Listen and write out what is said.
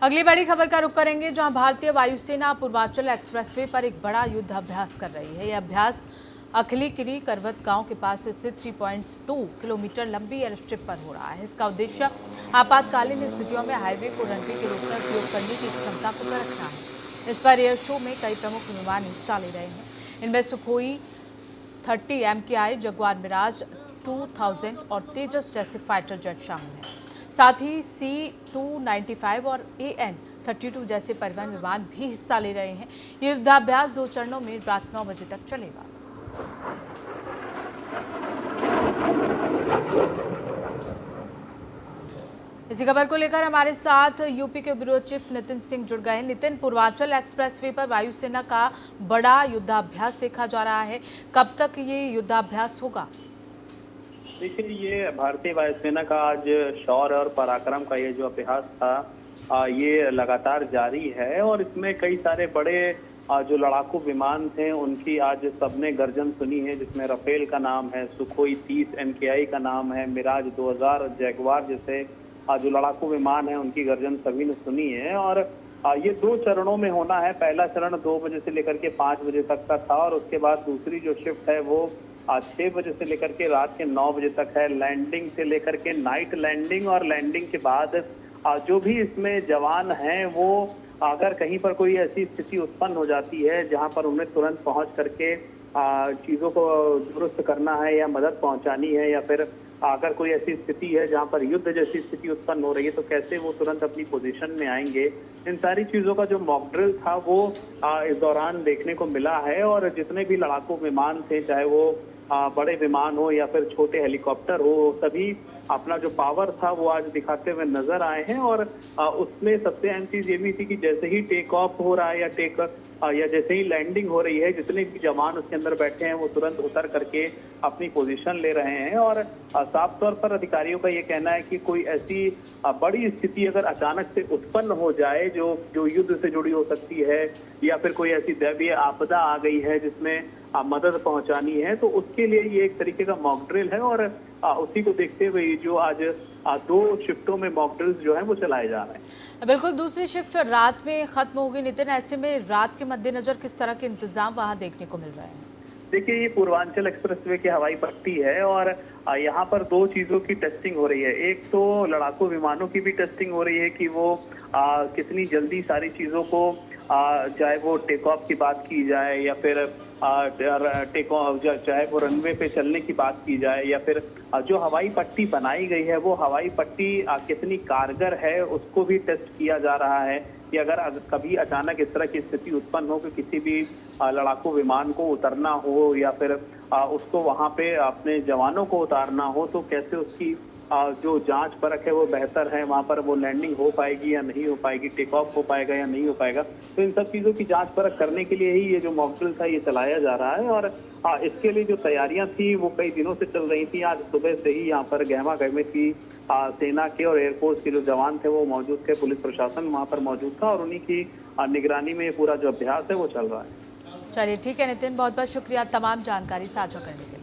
अगली बड़ी खबर का रुख करेंगे, जहां भारतीय वायुसेना पूर्वांचल एक्सप्रेसवे पर एक बड़ा युद्ध अभ्यास कर रही है। यह अभ्यास अखलीकिरी करवत गांव के पास स्थित 3.2 किलोमीटर लंबी एयर स्ट्रिप पर हो रहा है। इसका उद्देश्य आपातकालीन स्थितियों में हाईवे को रनवे के रूप में उपयोग करने की क्षमता को परखना है। इस पर एयर शो में कई प्रमुख विमान हिस्सा ले रहे हैं। इनमें सुखोई 30 MKI, जगुआर मिराज 2000 और तेजस जैसे फाइटर जेट शामिल हैं। साथ ही C-295 और AN-32 जैसे परिवहन विमान भी हिस्सा ले रहे हैं। ये युद्धाभ्यास 2 चरणों में रात 9 बजे तक चलेगा। इसी खबर को लेकर हमारे साथ यूपी के ब्यूरो चीफ नितिन सिंह जुड़ गए हैं। नितिन, पूर्वांचल एक्सप्रेसवे पर वायुसेना का बड़ा युद्धाभ्यास देखा जा रहा है, कब तक ये युद्धाभ्यास होगा? देखिए, ये भारतीय वायुसेना का आज शौर्य और पराक्रम का ये जो अभ्यास था ये लगातार जारी है और इसमें कई सारे बड़े जो लड़ाकू विमान थे उनकी आज सबने गर्जन सुनी है, जिसमें राफेल का नाम है, सुखोई 30 MKI का नाम है, मिराज 2000, जैगवार जैसे जो लड़ाकू विमान है उनकी गर्जन सभी ने सुनी है। और ये 2 चरणों में होना है। पहला चरण 2 बजे से लेकर के 5 बजे तक का था और उसके बाद दूसरी जो शिफ्ट है वो 6 बजे से लेकर के रात के 9 बजे तक है। लैंडिंग से लेकर के नाइट लैंडिंग और लैंडिंग के बाद जो भी इसमें जवान हैं वो अगर कहीं पर कोई ऐसी स्थिति उत्पन्न हो जाती है जहां पर उन्हें तुरंत पहुंच करके चीज़ों को दुरुस्त करना है या मदद पहुंचानी है, या फिर अगर कोई ऐसी स्थिति है जहां पर युद्ध जैसी स्थिति उत्पन्न हो रही है तो कैसे वो तुरंत अपनी पोजीशन में आएंगे, इन सारी चीज़ों का जो मॉक ड्रिल था वो इस दौरान देखने को मिला है। और जितने भी लड़ाकू विमान थे, चाहे वो बड़े विमान हो या फिर छोटे हेलीकॉप्टर हो, सभी अपना जो पावर था वो आज दिखाते हुए नजर आए हैं। और उसमें सबसे अहम चीज ये भी थी कि जैसे ही टेक ऑफ हो रहा है या जैसे ही लैंडिंग हो रही है, जितने भी जवान उसके अंदर बैठे हैं वो तुरंत उतर करके अपनी पोजीशन ले रहे हैं। और साफ तौर पर अधिकारियों का ये कहना है कि कोई ऐसी बड़ी स्थिति अगर अचानक से उत्पन्न हो जाए जो युद्ध से जुड़ी हो सकती है, या फिर कोई ऐसी दैवीय आपदा आ गई है जिसमें मदद पहुंचानी है, तो उसके लिए ये एक तरीके का मॉक ड्रिल है। और उसी को देखते हुए जो आज 2 शिफ्टों में मॉक ड्रिल्स जो है वो चलाए जा रहे हैं। बिल्कुल, दूसरी शिफ्ट रात में खत्म होगी। नितिन, ऐसे में रात के मद्देनजर किस तरह के इंतजाम वहां देखने को मिल रहे हैं? देखिए, ये पूर्वांचल एक्सप्रेसवे की हवाई पट्टी है और यहाँ पर 2 चीजों की टेस्टिंग हो रही है। एक तो लड़ाकू विमानों की भी टेस्टिंग हो रही है कि वो कितनी जल्दी सारी चीजों को चाहे वो टेक ऑफ की बात की जाए या फिर टेक ऑफ, चाहे वो रनवे पे चलने की बात की जाए, या फिर जो हवाई पट्टी बनाई गई है वो हवाई पट्टी कितनी कारगर है उसको भी टेस्ट किया जा रहा है कि अगर कभी अचानक इस तरह की स्थिति उत्पन्न हो कि किसी भी लड़ाकू विमान को उतरना हो या फिर उसको वहां पे अपने जवानों को उतारना हो, तो कैसे उसकी जो जांच परख है वो बेहतर है, वहां पर वो लैंडिंग हो पाएगी या नहीं हो पाएगी, टेक ऑफ हो पाएगा या नहीं हो पाएगा। तो इन सब चीज़ों की जांच परख करने के लिए ही ये जो मॉक ड्रिल था ये चलाया जा रहा है। और इसके लिए जो तैयारियां थी वो कई दिनों से चल रही थी। आज सुबह से ही यहाँ पर गहमा गहमे की सेना के और एयरफोर्स के जो जवान थे वो मौजूद थे, पुलिस प्रशासन वहाँ पर मौजूद था और उन्हीं की निगरानी में पूरा जो अभ्यास है वो चल रहा है। चलिए, ठीक है नितिन, बहुत बहुत शुक्रिया तमाम जानकारी साझा करने के लिए।